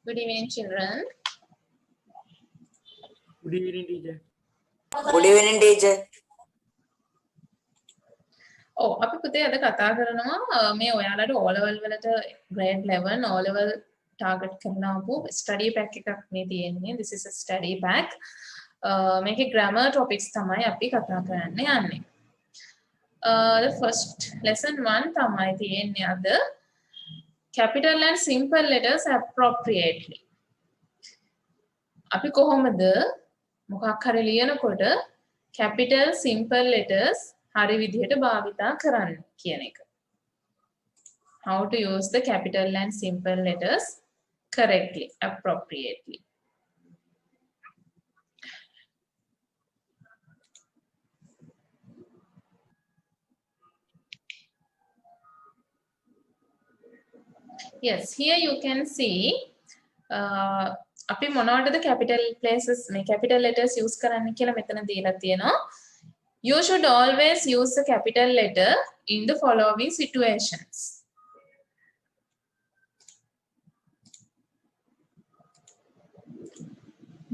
Good evening, children. Good evening, teacher. Good evening, teacher. Oh, අපි පුතේ අද කතා කරනවා මේ ඔයාලට O level වලට grade 11 O level target කරන ආපු study pack එකක් මේ තියෙන්නේ. This is a study pack. මේකේ grammar topics තමයි අපි කතා කරන්න යන්නේ. The first lesson 1 තමයි තියෙන්නේ අද capital and simple letters appropriately. අපි කොහොමද මොකක් හරි ලියනකොට capital simple letters hari විදිහට භාවිතා කරන්න කියන එක. How to use the capital and simple letters correctly, appropriately. Yes, here you can see අපි මොනවටද capital places මේ capital letters use කරන්න කියලා මෙතන දීලා තියෙනවා. You should always use the capital letter in the following situations.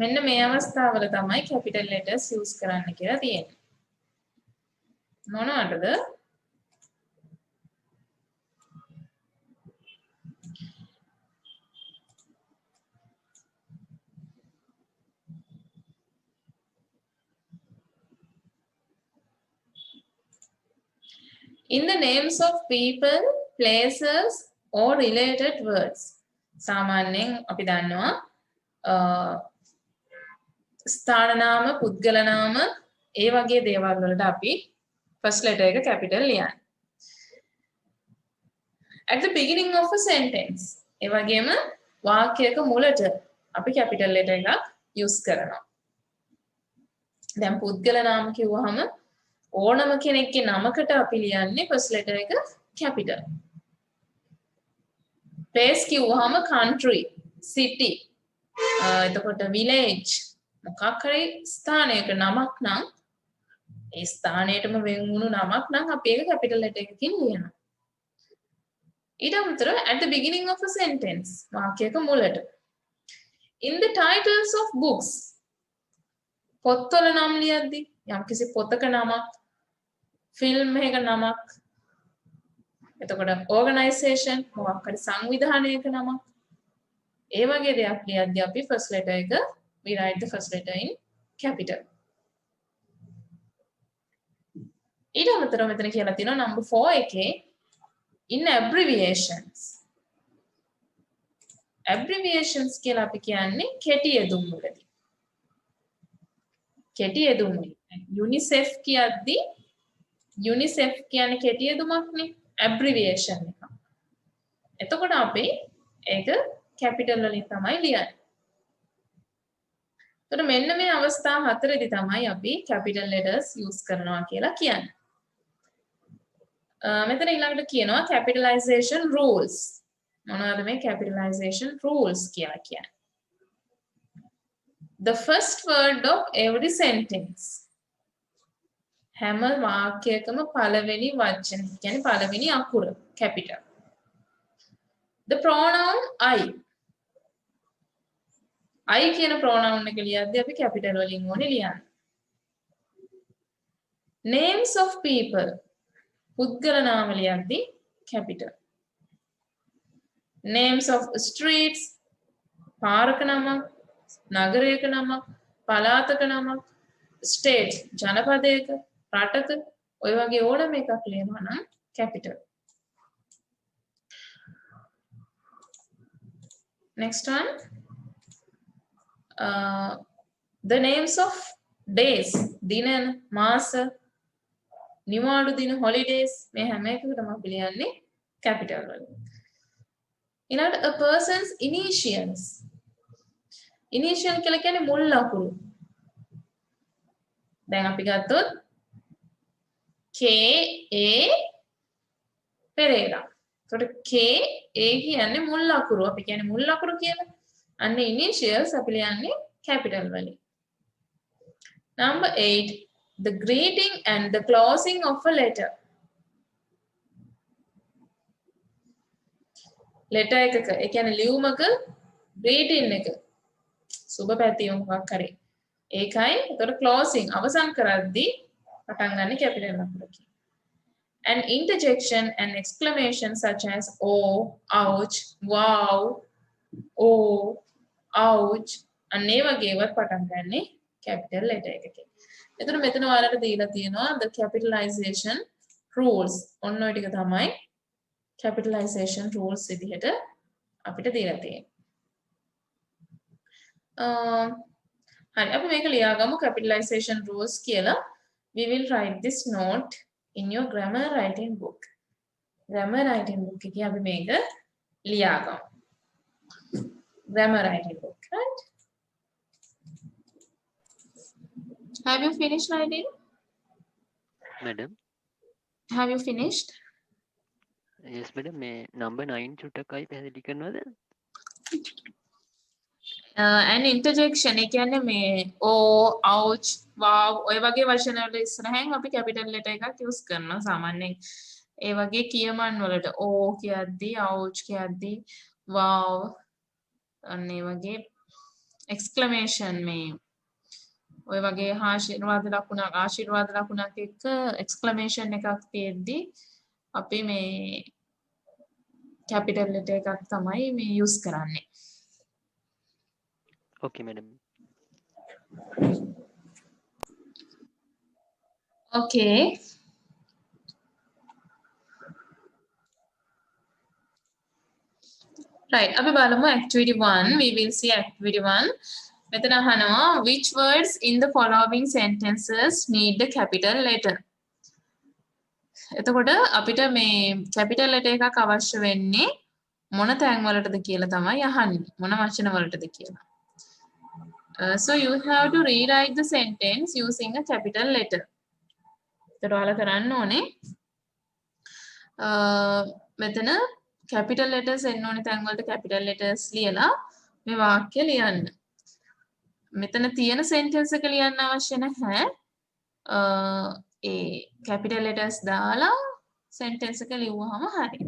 මෙන්න මේ අවස්ථාවල තමයි capital letters use කරන්න කියලා තියෙන්නේ. මොනවටද? In the names of people, places or related words. සාමාන්‍යයෙන් අපි දන්නවා ස්ථාන නාම, පුද්ගල නාම ඒ වගේ දේවල් වලට අපි first letter එක capital ලියන්නේ. At the beginning of a sentence. ඒ වගේම වාක්‍යයක මුලට අපි capital letter එකක් use කරනවා. දැන් පුද්ගල නාම කිව්වහම ඕනම කෙනෙක්ගේ නමකට අපි ලියන්නේ first letter එක capital. place කිව්වහම country, city, එතකොට village මොකක් හරි ස්ථානයක නමක් නම් ඒ ස්ථානයටම වෙන් වුණු නමක් නම් අපි ඒක capital letter එකකින් ලියනවා. ඊට අමතරව at the beginning of a sentence වාක්‍යයක මුලට. In the titles of books පොත්වල නම් ලියද්දී යම්කිසි පොතක නමක් ෆිල්ම් එකක නමක් එතකොට ඕගනයිසේෂන් මොකක් හරි සංවිධානයක නමක් ඒ වගේ දෙයක් ලියද්දී අපි first letter එක we write the first letter in capital. ඊට අමතරව මෙතන කියලා තියෙනවා number 4 එකේ in abbreviations. abbreviations කියලා අපි කියන්නේ කෙටි යෙදුම් වලදී. කෙටි යෙදුම් UNICEF කියද්දී UNICEF කියන්නේ කෙටි යෙදුමක්නේ abbreviation එක. එතකොට අපි ඒක capital වලින් තමයි ලියන්නේ. එතකොට මෙන්න මේ අවස්ථා හතරේදී තමයි අපි capital letters use කරනවා කියලා කියන්නේ. මෙතන ඊළඟට කියනවා capitalization rules. මොනවද මේ capitalization rules කියලා කියන්නේ? The first word of every sentence. හැම වාක්‍යයකම පළවෙනි වචන කියන්නේ පළවෙනි අකුර capital. The pronoun I. I කියන pronoun එක ලියද්දී අපි capital වලින් ඕනේ ලියන්න. Names of people. පුද්ගල නාම ලියද්දී capital. Names of streets. පාරක නමක්, නගරයක නමක්, පළාතක නමක්, state ජනපදයක, රටක ඔය වගේ ඕනම එකක් ලියනවා නම් capital. Next one. The names of days. දින, මාස, නිවාඩු දින, holidays මේ හැම එකකටම අපි ලියන්නේ capital වලින්. ඊළඟට a person's initials. Initial කියලා කියන්නේ මුල් අකුරු. දැන් අපි ගත්තොත් K.A. Pereira. එතකොට K.A. කියන්නේ මුල් අකුරු. අපි කියන්නේ මුල් අකුරු කියලා. අන්න initials අපි ලියන්නේ capital වලින්. Number 8. The greeting and the closing of a letter. letter එකක ඒ කියන්නේ ලියුමක greeting එක සුබ පැතීම මොකක් හරි ඒකයි එතකොට closing අවසන් කරද්දී පටන් ගන්න capital ලකුණකින් an interjection and exclamation such as oh ouch wow oh ouch අනේ වගේ ඒවත් පටන් ගන්නේ capital letter එකකින් එතකොට මෙතන ඔයාලට දීලා තියෙනවා the capitalization rules ඔන්න ඔය ටික තමයි capitalization rules විදිහට අපිට දීලා තියෙන්නේ හරි අපි මේක ලියාගමු capitalization rules කියලා we will write this note in your grammar writing book එකේ අපි මේක ලියාගමු grammar writing book right have you finished writing madam have you finished yes madam මේ number 9 චුට්ටක් අය පැහැදිලි කරනවද an interjection ඒ කියන්නේ මේ oh ouch wow ඔය වගේ වචන වල ඉස්සරහින් අපි capital letter එකක් use කරනවා සාමාන්‍යයෙන් ඒ වගේ කියමන් වලට oh කියද්දි ouch කියද්දි wow අන්න ඒ වගේ exclamation මේ ඔය වගේ ආශිර්වාද ලකුණක් එක්ක exclamation එකක් තියෙද්දි අපි මේ capital letter එකක් තමයි මේ use කරන්නේ okay madam okay right අපි බලමු activity 1 we will see activity 1 මෙතන අහනවා which words in the following sentences need the capital letter එතකොට අපිට මේ capital letter එකක් අවශ්‍ය වෙන්නේ මොන තැන් වලටද කියලා තමයි අහන්නේ මොන වචන වලටද කියලා so you have to rewrite the sentence using a capital letter එතකොට ඔයාලා කරන්න ඕනේ මෙතන capital letters එන්න ඕනේ තැන් වලට capital letters ලියලා මේ වාක්‍ය ලියන්න මෙතන තියෙන sentence එක ලියන්න අවශ්‍ය නැහැ ඒ capital letters දාලා sentence එක ලියුවාම හරි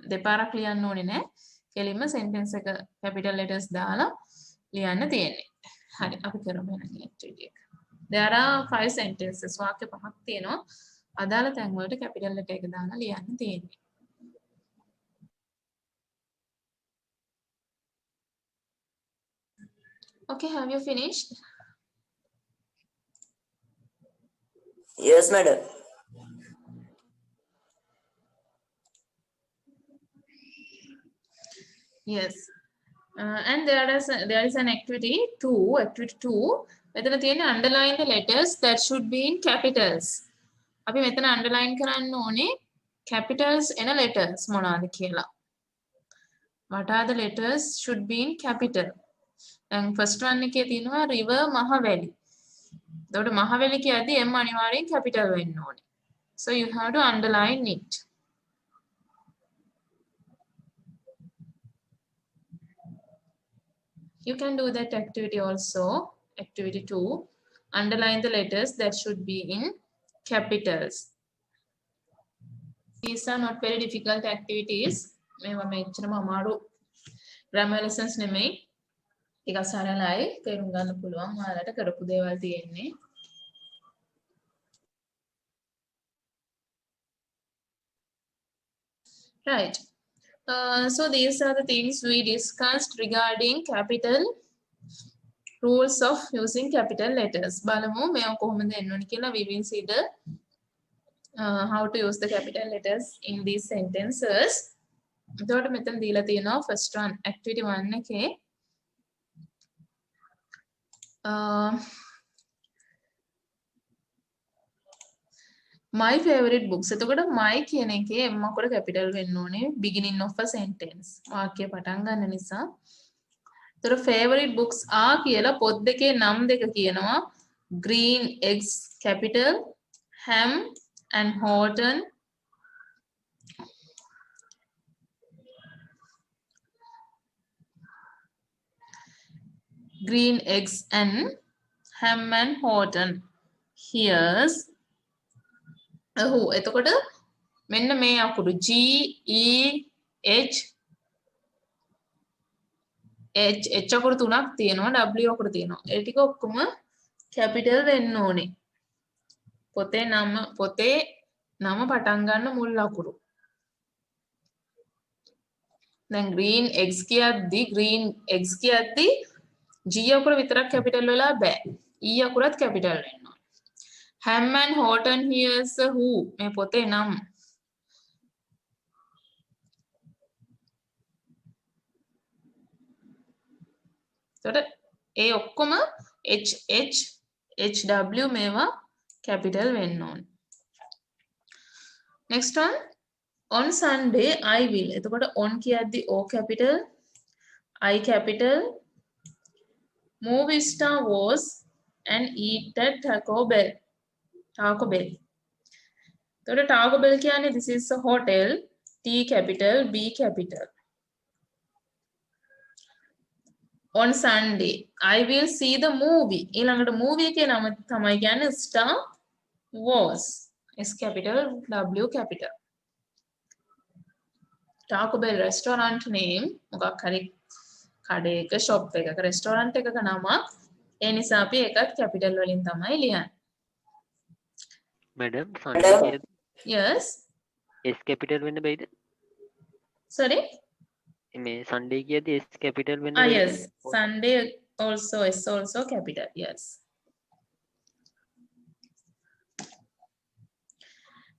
දෙපාරක් ලියන්න ඕනේ නැහැ කෙලින්ම sentence එක capital letters දාලා ලියන්න තියෙන්නේ හරි අපි කරමු එහෙනම් activity එක there are 5 sentences වාක්‍ය පහක් තියෙනවා අදාළ තැන් වලට capital letter එක දාලා ලියන්න තියෙන්නේ okay have you finished Yes, madam. yes and there is an activity 2 මෙතන තියෙන underline the letters that should be in capitals අපි මෙතන underline කරන්න ඕනේ capitals එන letters මොනවාද කියලා what are the letters should be in capital දැන් first one එකේ තියෙනවා river මහවැලි එතකොට මහවැලි කියද්දි m අනිවාර්යෙන් capital වෙන්න ඕනේ so you have to underline it you can do that activity also activity 2 underline the letters that should be in capitals these are not very difficult activities මේවා මෙච්චරම අමාරු grammar lessons නෙමෙයි ටිකක් සරලයි තේරුම් ගන්න පුළුවන් ඔයාලට කරපු දේවල් තියෙන්නේ right so these are the things we discussed regarding capital rules of using capital letters බලමු මේවා කොහොමද එන්න ඕනේ කියලා we will see the how to use the capital letters in these sentences එතකොට මෙතන දීලා තියෙනවා first one activity 1 එකේ my favorite books එතකොට my කියන එකේ මොකද capital වෙන්න ඕනේ beginning of a sentence වාක්‍ය පටන් ගන්න නිසා එතකොට favorite books කියලා පොත් දෙකේ නම් දෙක කියනවා green eggs capital ham and Horton green eggs and ham and Horton here's එතකොට මෙන්න මේ අකුරු G E H H අකුරු තුනක් තියෙනවා W අකුරු තියෙනවා. ඒ ටික ඔක්කොම කැපිටල් වෙන්න ඕනේ. පොතේ නම පටන් ගන්න මුල් අකුරු. දැන් green X කියද්දි G අකුර විතරක් කැපිටල් වෙලා බෑ. E අකුරත් කැපිටල් වෙන්න ඕනේ. Ham and Horton hears a who මේ පොතේ නම්. එතකොට ඒ ඔක්කොම HW මේවා කැපිටල් වෙන්න ඕනේ. Next one on Sunday I will. එතකොට on කියද්දි O capital I capital. Movie star was and eat at Taco Bell. Taco Bell. එතකොට Taco Bell කියන්නේ this is a hotel. T capital B capital. On Sunday I will see the movie. ඊළඟට movie එකේ නම තමයි කියන්නේ star was. S capital W capital. Taco Bell restaurant name මොකක් හරි කඩේක shop එකක restaurant එකක නමක්. ඒ නිසා අපි ඒකත් capital වලින් තමයි ලියන්නේ. madam Sunday Yes. S capital වෙන්න බැයිද? Sorry. මේ Sunday කියද්දි S capital වෙන්න Yes. Sunday also S also capital. Yes.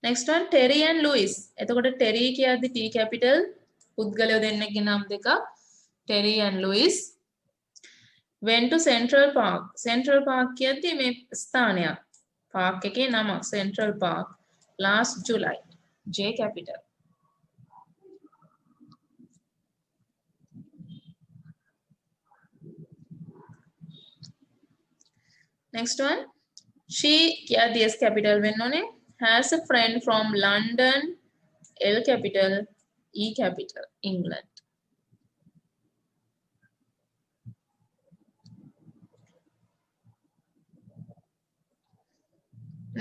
Next one Terry and Louis. එතකොට Terry කියද්දි T capital පුද්ගලයෝ දෙන්නෙක්ගේ නම් දෙකක්. Terry and Louis went to Central Park. Central Park කියද්දි මේ ස්ථානයක්. Park එකේ නමක් Central Park last July. J capital. Next one she කියද්දි S capital වෙන්න ඕනේ. Has a friend from London. L capital E capital England.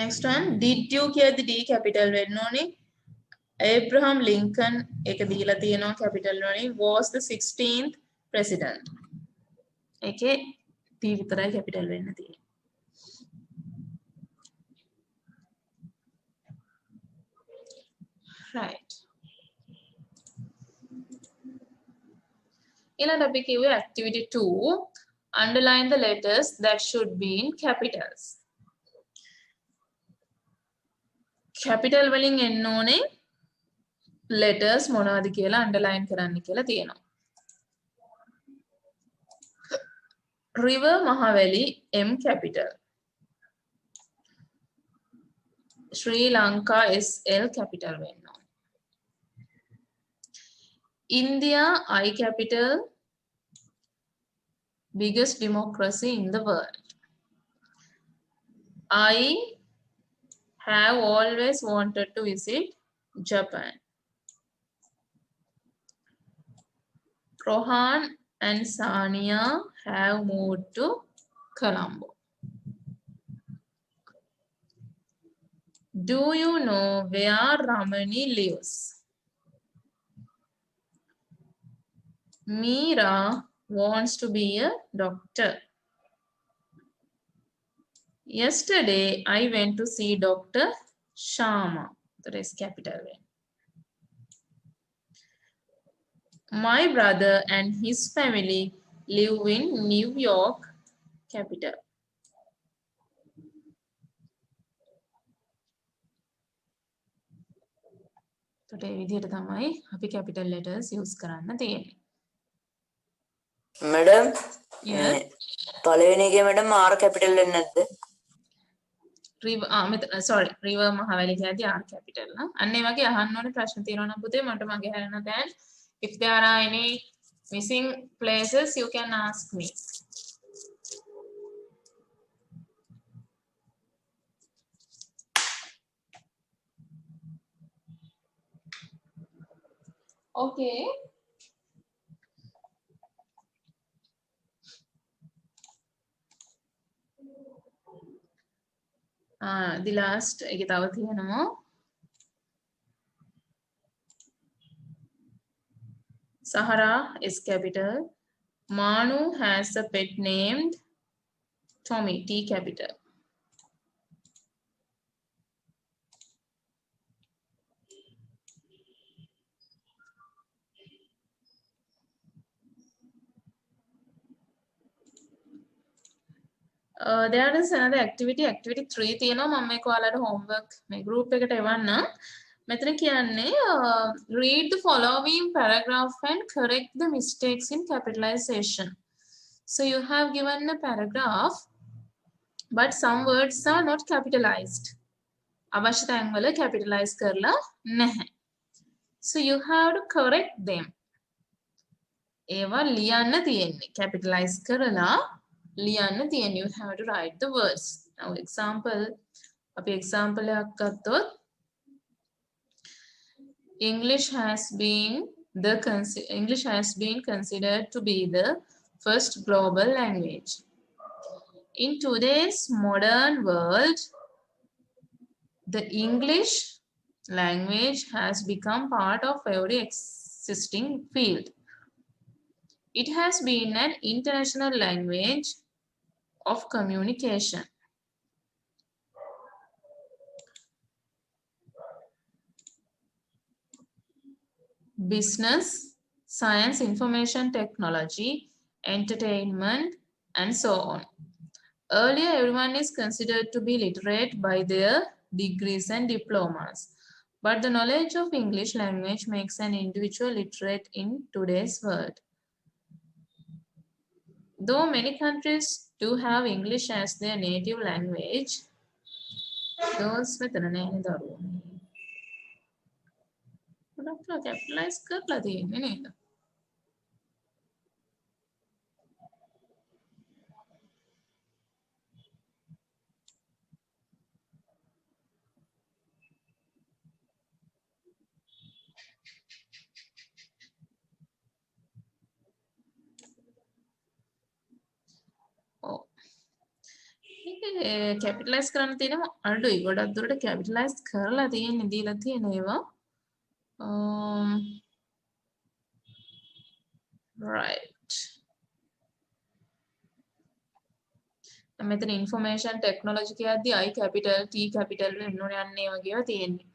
Next one did you කියද්දි D capital වෙන්න ඕනේ. Abraham Lincoln එක දීලා තියෙනවා capital වලින් was the 16th president. ඒකේ D විතරයි capital වෙන්න තියෙන්නේ. Right. ඊළඟට අපි කිව්වේ activity 2 underline the letters that should be in capitals. capital වලින් එන්න ඕනේ letters මොනවද කියලා underline කරන්න කියලා තියෙනවා. river Mahaveli M capital. Sri Lanka SL capital වෙන්න ඕනේ. India I capital biggest democracy in the world. I have always wanted to visit Japan. Rohan and Sania have moved to Colombo. Do you know where Ramani lives? Meera wants to be a doctor. Yesterday, I went to see Dr. Sharma. That is capital way. My brother and his family live in New York, capital. Today, විදිහට තමයි අපි capital letters use කරන්න තියෙන්නේ. Madam. Yes. පළවෙනි එකේ madam R capital වෙන්නේ නැද්ද? sorry river Mahaveli කියද්දි R capital න. අන්න ඒ වගේ අහන්න ඕනේ ප්‍රශ්න තියෙනවා නම් පුතේ මට මගේ හැරෙන දැන් if there are any missing places you can ask me. Okay. The last එක තව තියෙනවා. Sahara is capital. Manu has a pet named Tommy, T capital. There is another activity 3 තියෙනවා මම මේක ඔයාලට homework මේ group එකට එවන්නම්. මෙතන කියන්නේ read the following paragraph and correct the mistakes in capitalization. So you have given a paragraph but some words are not capitalized. අවශ්‍ය තැන්වල capitalize කරලා නැහැ. So you have to correct them. ඒවා ලියන්න තියෙන්නේ. Capitalize කරලා ලියන්න තියෙන්නේ. You have to write the words. Now example අපි example එකක් ගත්තොත් English has been considered to be the first global language. In today's modern world, the English language has become part of every existing field. It has been an international language of communication. Business, science, information technology, entertainment, and so on. Earlier, everyone is considered to be literate by their degrees and diplomas. But the knowledge of English language makes an individual literate in today's world. Though many countries do have English as their native language, those with an capitalize කරලා තියෙන්නේ නේද? capitalize කරන්න තියෙනවා අඩුයි ගොඩක් දුරට capitalize කරලා තියෙන්නේ දීලා තියෙන ඒවා right මෙතන information technology කියද්දි I capital T capital වෙන්න ඕනේ අන්න ඒ වගේව තියෙන්නේ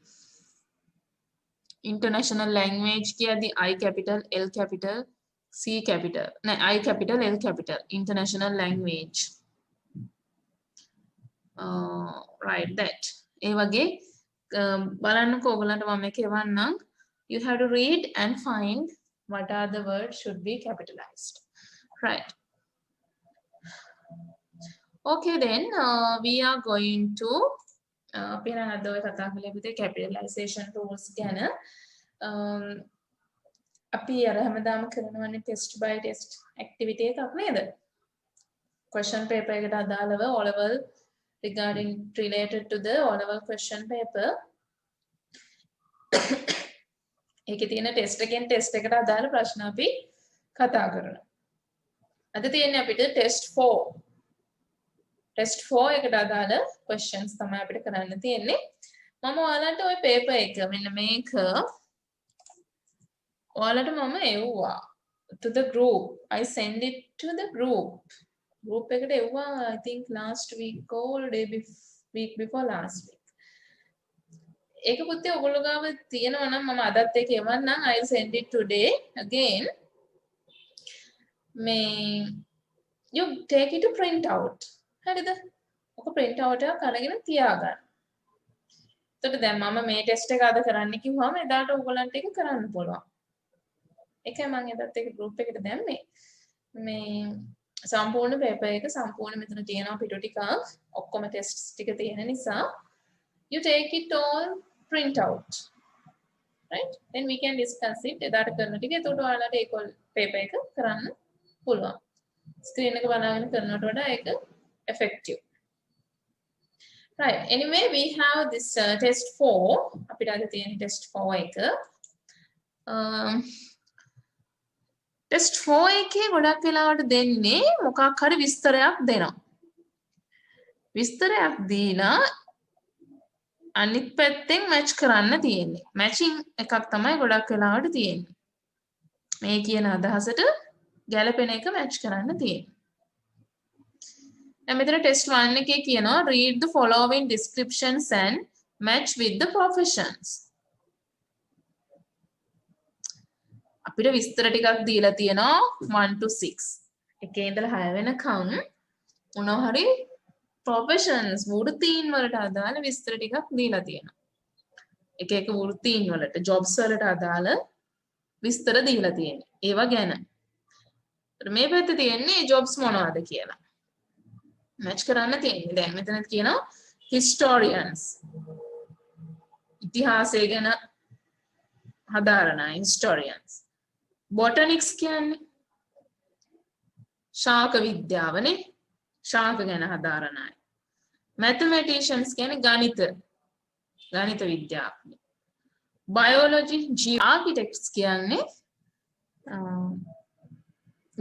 international language කියද්දි I capital L capital C capital නෑ I capital L capital international language right that ඒ වගේ බලන්නකෝ ඔයගලන්ට මම මේක එවන්නම් you have to read and find what are the words should be capitalized right okay then we are going to අපි නම් අද ඔය කතා කළේ පුතේ capitalization rules ගැන අපි අර හැමදාම කරනවනේ test by test activity එකක් නේද question paper එකට අදාළව O level regarding related to the O-level question paper. ඒකේ තියෙන ටෙස්ට් එකෙන් ටෙස්ට් එකට අදාළ ප්‍රශ්න අපි කතා කරනවා. අද තියෙන්නේ අපිට ටෙස්ට් 4. ටෙස්ට් 4 එකට අදාළ questions තමයි අපිට කරන්න තියෙන්නේ. මම ඔයාලට ওই paper එක මෙන්න මේක ඔයාලට මම එව්වා to the group. I send it to the group. Group එකට එව්වා I think last week or week before last week. ඒක පුතේ ඔයගොල්ලෝ ගාව තියෙනවා නම් මම අදත් ඒක එවන්නම් I will send it today again. මේ you take it to print out. හරිද? ඔක print out එකක් අරගෙන තියාගන්න. එතකොට දැන් මම මේ ටෙස්ට් එක අද කරන්න කිව්වම එදාට ඔයගොල්ලන්ට ඒක කරන්න පුළුවන්. ඒකයි මම එදත් ඒක group එකට දැම්මේ. මේ සම්පූර්ණ paper එක සම්පූර්ණ මෙතන තියෙනවා පිටු ටිකක් ඔක්කොම tests ටික තියෙන නිසා you take it all print out right then we can discuss it එදාට කරන ටික එතකොට ඔයාලට ඒක paper එක කරන්න පුළුවන් screen එක බලාගෙන කරනවට වඩා ඒක effective right anyway we have this test 4 අපිට අද තියෙන test 4 එක ටෙස්ට් 4 එකේ ගොඩක් වෙලාවට දෙන්නේ මොකක් හරි විස්තරයක් දෙනවා. විස්තරයක් දීලා අනිත් පැත්තෙන් මැච් කරන්න තියෙන්නේ. මැචින් එකක් තමයි ගොඩක් වෙලාවට තියෙන්නේ. මේ කියන අදහසට ගැලපෙන එක මැච් කරන්න තියෙන්නේ. දැන් මෙතන ටෙස්ට් 1 එකේ කියනවා read the following descriptions and match with the professions. අපිට විස්තර ටිකක් දීලා තියෙනවා 1 to 6. එකේ ඉඳලා 6 වෙනකම් මොනවා හරි professions වෘත්තීන් වලට අදාළ විස්තර ටිකක් දීලා තියෙනවා. එක එක වෘත්තීන් වලට jobs වලට අදාළ විස්තර දීලා තියෙන්නේ. ඒවා ගැන. මේ පැත්තේ තියෙන්නේ jobs මොනවද කියලා. මැච් කරන්න තියෙන්නේ. දැන් මෙතන කියනවා historians. ඉතිහාසය ගැන හදාරන historians. botanics කියන්නේ ශාක විද්‍යාවනේ. ශාක ගැන හදාරන අය. mathematicians කියන්නේ ගණිත විද්‍යාඥයෝ. biology architects කියන්නේ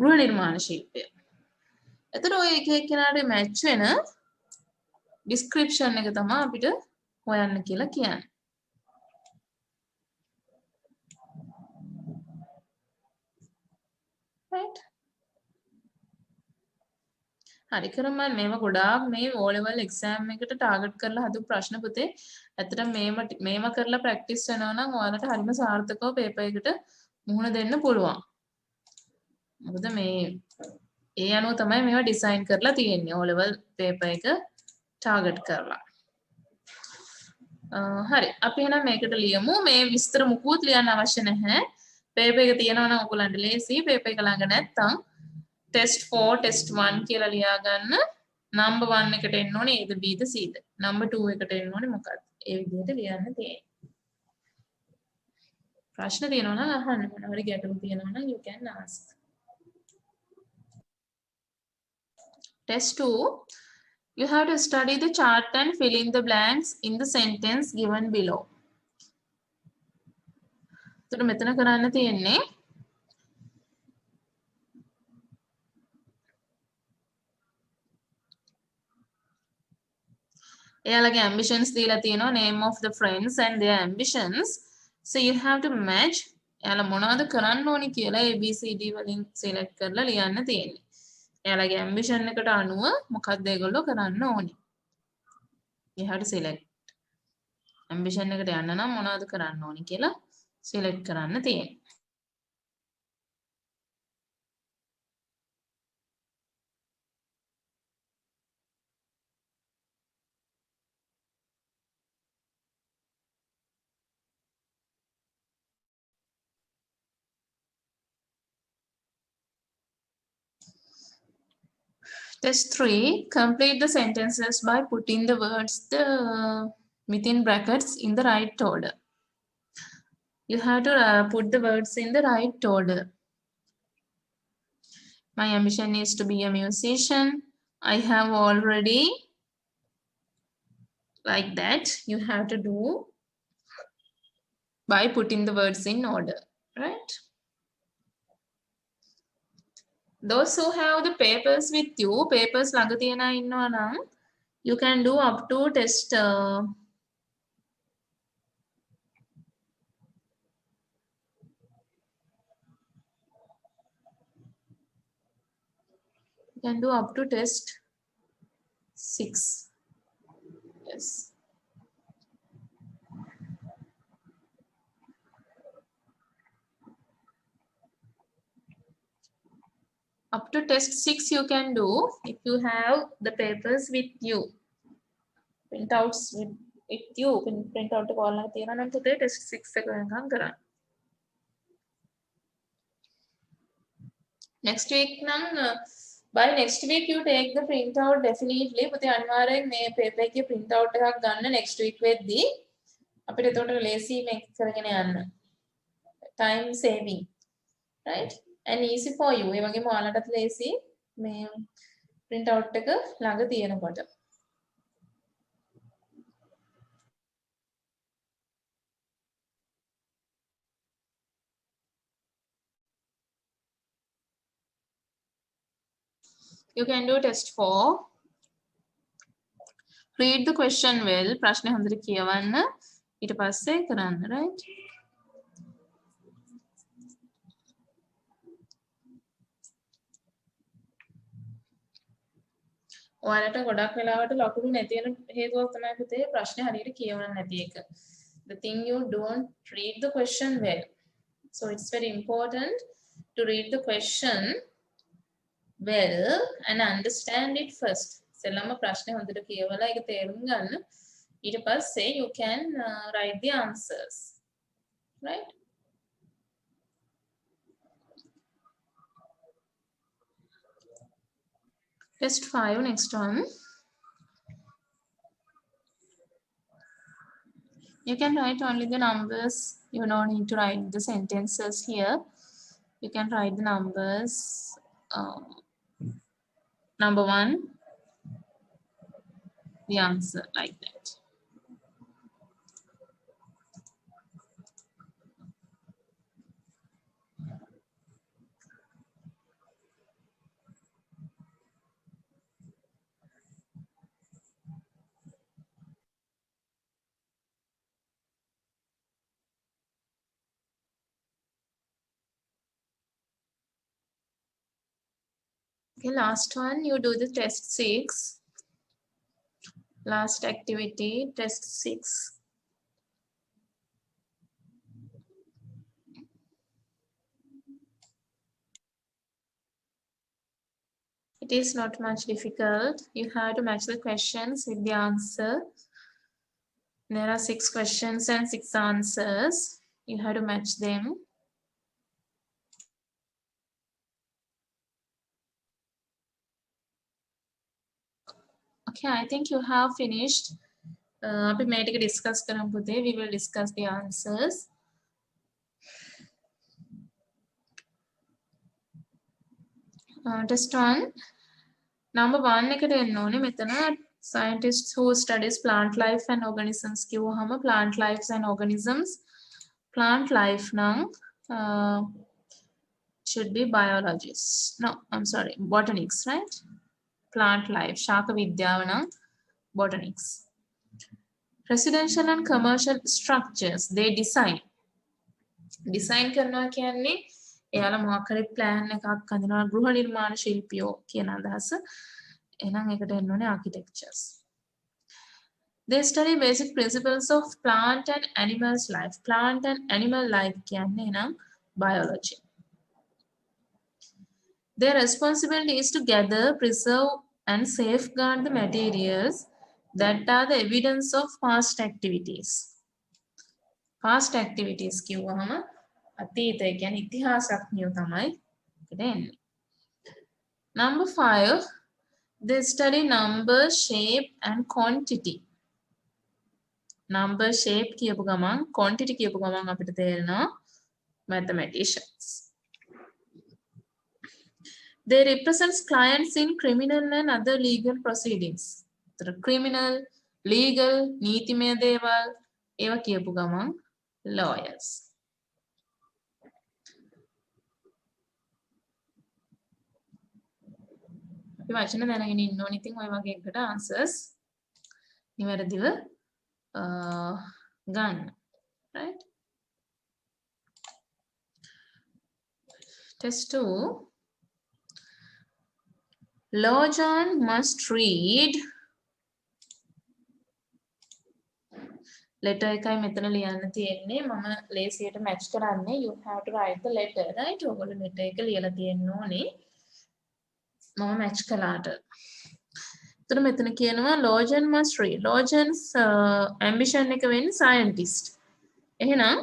ගෘහ නිර්මාණ ශිල්පය. එතකොට ඔය එක එක්කෙනාට මැච් වෙන description එක තමයි අපිට හොයන්න කියලා කියන්නේ. right හරි කරමු මේව ගොඩාක් මේ O level exam එකට ටාගට් කරලා හදපු ප්‍රශ්න පුතේ. ඇත්තටම මේව කරලා ප්‍රැක්ටිස් වෙනවා නම් ඔයාලට හරිම සාර්ථකව පේපර් එකට මුහුණ දෙන්න පුළුවන්. මොකද මේ ඒ අනුව තමයි මේවා ඩිසයින් කරලා තියෙන්නේ O level පේපර් එක ටාගට් කරලා. හරි අපි එහෙනම් මේකට ලියමු. මේ විස්තර මුකුත් ලියන්න අවශ්‍ය නැහැ. පේපර් එක තියෙනවා නම් ඔයගලන්ට ලේසි. පේපර් එක ළඟ නැත්තම් test 4 test 1 කියලා ලියා ගන්න. number 1 එකට එන්න ඕනේ A the B the C the. number 2 එකට එන්න ඕනේ මොකක්ද? ඒ විදිහට ලියන්න තියෙන්නේ. ප්‍රශ්න තියෙනවා නම් අහන්න. මොනවා හරි ගැටලු තියෙනවා නම් you can ask. Test 2, you have to study the chart and fill in the blanks in the sentence given below. එතකොට මෙතන කරන්න තියෙන්නේ එයාලගේ ambitions දීලා තියෙනවා name of the friends and their ambitions. So you have to match එයාලා මොනවද කරන්න ඕනි කියලා ABCD වලින් select කරලා ලියන්න තියෙන්නේ. එයාලගේ ambition එකට අනුව මොකක්ද ඒගොල්ලෝ කරන්න ඕනි. You have to select. ambition එකට යන්න නම් මොනවද කරන්න ඕනි කියලා select කරන්න තියෙන්නේ. Test 3, complete the sentences by putting the words within brackets in the right order. You have to put the words in the right order. My ambition is to be a musician. I have already, like that. You have to do by putting the words in order, right? Those who have the papers with you, papers ළඟ තියන අය ඉන්නවා නම් you can do up to test you can do up to test 6. Yes. Up to test 6 you can do if you have the papers with you. Printouts with you. Print out එක ඔයාලා තියෙනවා නම් පුතේ test 6 එක වෙනකම් කරන්න. Next week නම් by next week you take the printout definitely. පුතේ අනිවාර්යෙන් මේ paper එකේ printout එකක් ගන්න next week වෙද්දී අපිට එතකොට ලේසි මේක කරගෙන යන්න. Time saving. Right? And easy for you. ඒ වගේම ඔයාලටත් ලේසි මේ print out එක ළඟ තියෙනකොට. You can do test 4. Read the question well. ප්‍රශ්නේ හොඳට කියවන්න. ඊට පස්සේ කරන්න, right? ඔයාලට ගොඩක් වෙලාවට ලකුණු නැති වෙන හේතුවක් තමයි පුතේ ප්‍රශ්නේ හරියට කියවන්න නැති එක. The thing you don't read the question well. So it's very important to read the question well and understand it first. සෙල්ලම ප්‍රශ්නේ හොඳට කියවලා ඒක තේරුම් ගන්න. ඊට පස්සේ you can write the answers. Right? Test 5, next one. You can write only the numbers. You don't need to write the sentences here. You can write the numbers. Number 1, the answer like that. Okay, last one, you do the test 6. Last activity, test 6. It is not much difficult. You have to match the questions with the answer. There are 6 questions and 6 answers. You have to match them. Okay, I think you have finished. අපි මේ ටික discuss කරමු පුතේ. We will discuss the answers. Test 1. Number 1 එකට එන්න ඕනේ මෙතන scientists who studies plant life and organisms කිව්වහම plant lives and organisms. Plant life නම් should be biologists. No, I'm sorry, botanics, right? Plant life, ශාක විද්‍යාව නම් botanics. Residential and commercial structures, they design. Design කරනවා කියන්නේ එයාලා මොකක් හරි plan එකක් හදනවා ගෘහ නිර්මාණ ශිල්පියෝ කියන අදහස. එහෙනම් ඒකට එන්න ඕනේ architectures. They study basic principles of plant and animals life. Plant and animal life කියන්නේ එනම් biology. Their responsibility is to gather, preserve and safeguard the materials that are the evidence of past activities. Past activities කිව්වහම අතීතය කියන්නේ ඉතිහාසඥයෝ තමයි ඒකට එන්නේ. Number 5, they study number, shape and quantity. Number, shape කියපු ගමන් quantity කියපු ගමන් අපිට තේරෙනවා mathematicians. They represent clients in criminal and other legal proceedings. Criminal, legal, නීතිමය දේවල් ඒවා කියපු ගමන් lawyers. අපි වචන දැනගෙන ඉන්න ඕනේ. ඉතින් ඔය වගේ එකකට answers නිවැරදිව ගන්න. Right? Test 2. Lojan must read letter එකයි මෙතන ලියන්න තියෙන්නේ. මම ලේසියට match කරන්නේ. You have to write the letter, right? ඔයගොල්ලෝ letter එක ලියලා තියෙන්න ඕනේ. මම match කළාට. එතන මෙතන කියනවා Lojan must read. Lojan's ambition එක වෙන්නේ scientist. එහෙනම්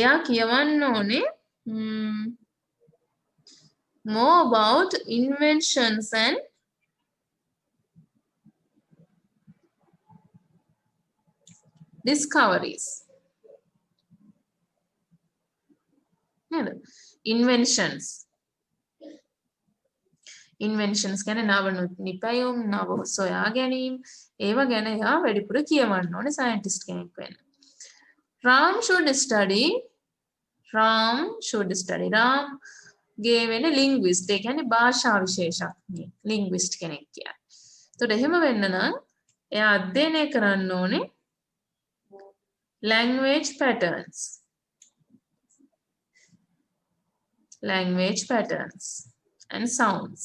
එයා කියවන්න ඕනේ more about inventions and discoveries. Inventions. Inventions කියන්නේ නව නිපැයුම්, නව සොයා ගැනීම, ඒවා ගැන එයා වැඩිපුර කියවන්න ඕනේ scientist කෙනෙක් වෙන්න. Ram should study. Ram ගේ වෙන linguist. ඒ කියන්නේ භාෂා විශේෂඥයෙක්. linguist කෙනෙක් කියන්නේ. එතකොට එහෙම වෙන්න නම් එයා අධ්‍යයනය කරන්න ඕනේ language patterns. Language patterns and sounds.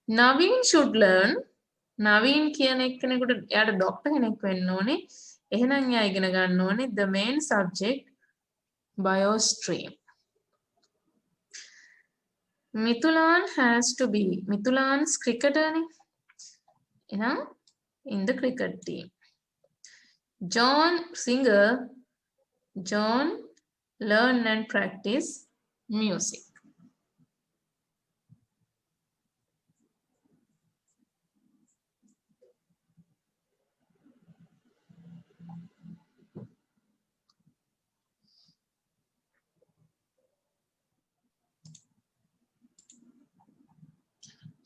Naveen should learn. Naveen කියන එක්කෙනෙකුට එයාට ડોක්ටර් කෙනෙක් වෙන්න ඕනේ. එහෙනම් එයා ඉගෙන ගන්න ඕනේ the main subject biostream. Mithulan has to be. Mithulan's cricketer නේ. එහෙනම් in the cricket team. John singer. John learn and practice music.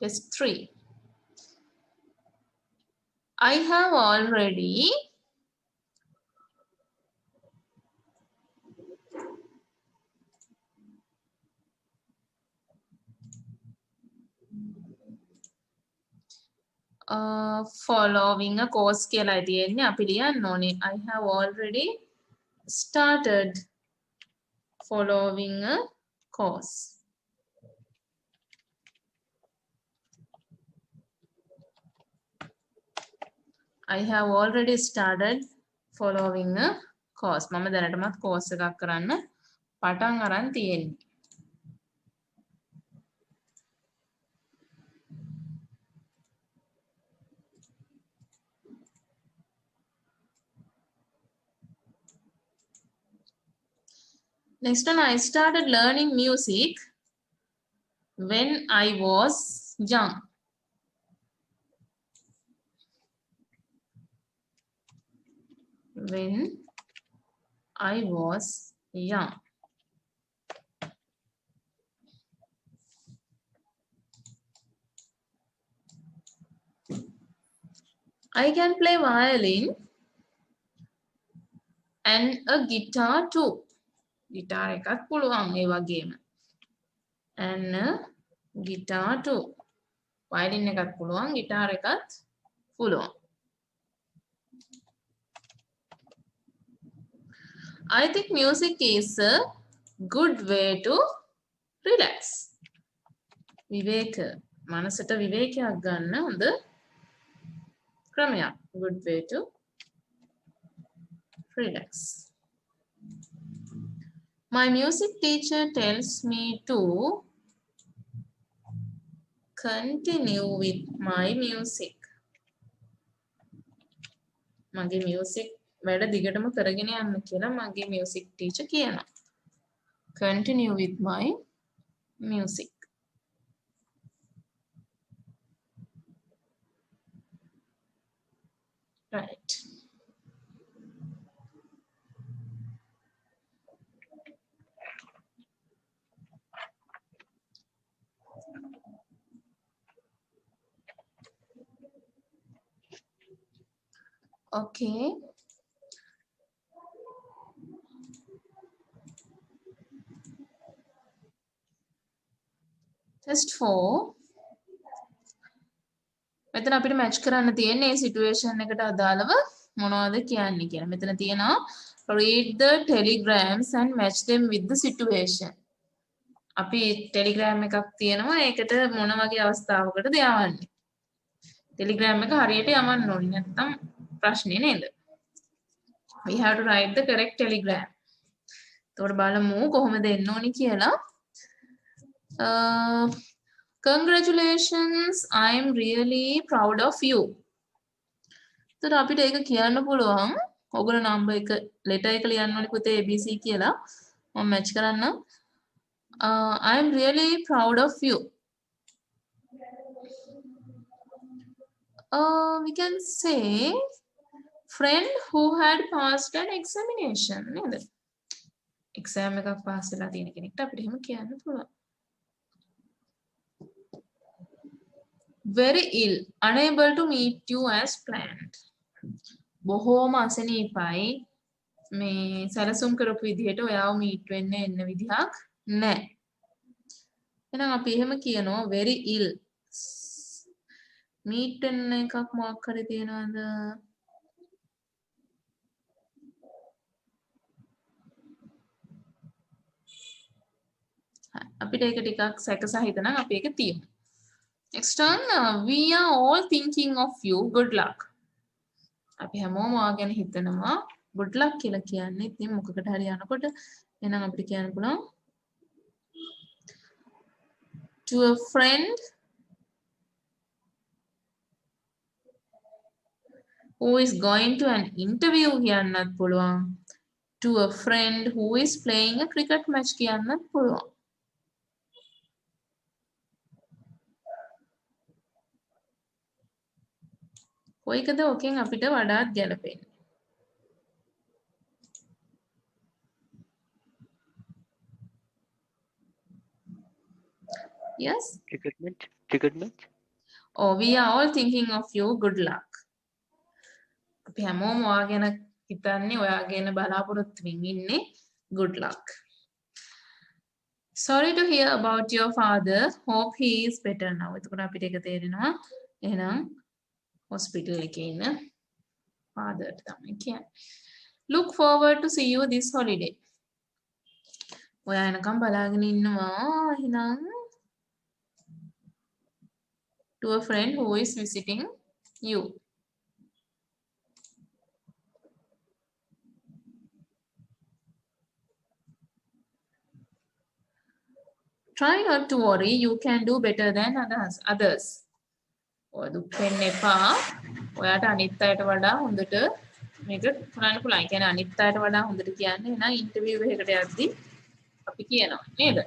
Test 3. I have already following a course කියලා තියෙන්නේ අපි ලියන්න ඕනේ I have already started following a course. I have already started following a course. මම දැනටමත් course එකක් කරන්න පටන් අරන් තියෙන්නේ. Next one, I started learning music when I was young. When I was young. I can play violin and a guitar too. Guitar එකත් පුළුවන් ඒ වගේම. And a guitar too. Violin එකත් පුළුවන්, guitar එකත් පුළුවන්. I think music is a good way to relax. විවේක. මනසට විවේකයක් ගන්න හොඳ ක්‍රමයක්. Good way to relax. My music teacher tells me to continue with my music. මගේ music වැඩ දිගටම කරගෙන යන්න කියලා මගේ music teacher කියනවා. Continue with my music. Right. Okay. Test 4. මෙතන අපිට මැච් කරන්න තියෙන්නේ මේ සිටුේෂන් එකට අදාළව මොනවද කියන්නේ කියලා. මෙතන තියෙනවා read the telegrams and match them with the situation. අපි ටෙලිග්‍රෑම් එකක් තියෙනවා ඒකට මොන වගේ අවස්ථාවකටද යවන්නේ. ටෙලිග්‍රෑම් එක හරියට යවන්න ඕනේ නැත්නම් ප්‍රශ්නේ නේද? We have to write the correct telegram. එතකොට බලමු කොහොමද එන්න ඕනි කියලා. Congratulations, I am really proud of you. එතකොට අපිට ඒක කියන්න පුළුවන්. ඔයගොල්ලෝ නම්බර් එක ලෙටර් එක ලියන්න ඕනි පුතේ ABC කියලා. මම මැච් කරන්නම්. I am really proud of you. We can say friend who had passed an examination. නේද? exam එකක් pass වෙලා තියෙන කෙනෙක්ට අපිට එහෙම කියන්න පුළුවන්. Very ill, unable to meet you as planned. බොහෝම අසනීපයි. මේ සැලසුම් කරපු විදිහට ඔයාව මීට් වෙන්න එන්න විදිහක් නැහැ. එහෙනම් අපි එහෙම කියනවා very ill. මීට් වෙන්න එකක් මොකක් හරි තියනවද? අපිට ඒක ටිකක් සැක සහිත නම් අපි ඒක තියමු. next one, we are all thinking of you. Good luck. අපි හැමෝම ඔයා ගැන හිතනවා. good luck කියලා කියන්නේ ඉතින් මොකකට හරි යනකොට එහෙනම් අපිට කියන්න පුළුවන් to a friend who is going to an interview කියන්නත් පුළුවන්. To a friend who is playing a cricket match කියන්නත් පුළුවන්. කොයිකද ඔකෙන් අපිට වඩාත් ගැලපෙන්නේ? Yes? Cricket match. Cricket match. Oh, we are all thinking of you. Good luck. අපි හැමෝම ඔයා ගැන හිතන්නේ ඔයා ගැන බලාපොරොත්තු වෙමින් ඉන්නේ. Good luck. Sorry to hear about your father. Hope he is better now. එතකොට අපිට ඒක තේරෙනවා. එහෙනම් hospital එකේ ඉන්න father තමයි කියන්නේ. Look forward to see you this holiday. ඔයා එනකම් බලාගෙන ඉන්නවා. එහෙනම් to a friend who is visiting you. Try not to worry. You can do better than others. ඔය දුක් වෙන්න එපා. ඔයාට අනිත් අයට වඩා හොඳට මේක කරන්න පුළුවන්. ඒ කියන්නේ අනිත් අයට වඩා හොඳට කියන්නේ එහෙනම් ඉන්ටර්විව් එකකට යද්දි අපි කියනවා නේද?